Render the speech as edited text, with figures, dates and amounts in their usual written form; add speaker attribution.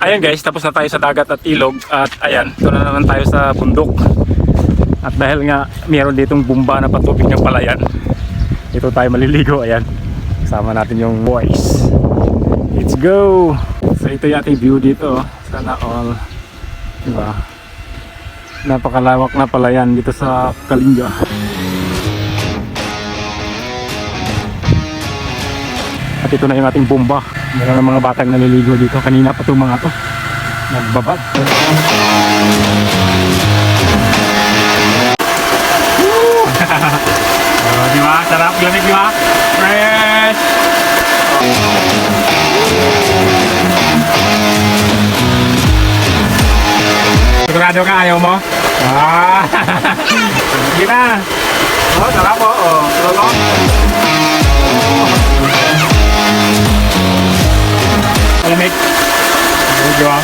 Speaker 1: Ayan guys, tapos na tayo sa dagat at ilog. At ayan, ito na naman tayo sa bundok. At dahil nga mayroon ditong bumba na patubig ng palayan, ito tayo maliligo. Ayan, kasama natin yung boys. Let's go! So ito yung ating view dito. Sana all, diba? Napakalawak na palayan dito sa Kalinga. At ito na yung ating bomba. Meron ng mga batang naliligo dito. Kanina pa itong mga to nagbabad. Oh, diba? Sarap, lamig, diba? Fresh! Sigurado ka, ayaw mo? Ah! Sige na! Oh, sarap po! Oh, lolo! Lamig! Lamig, diba?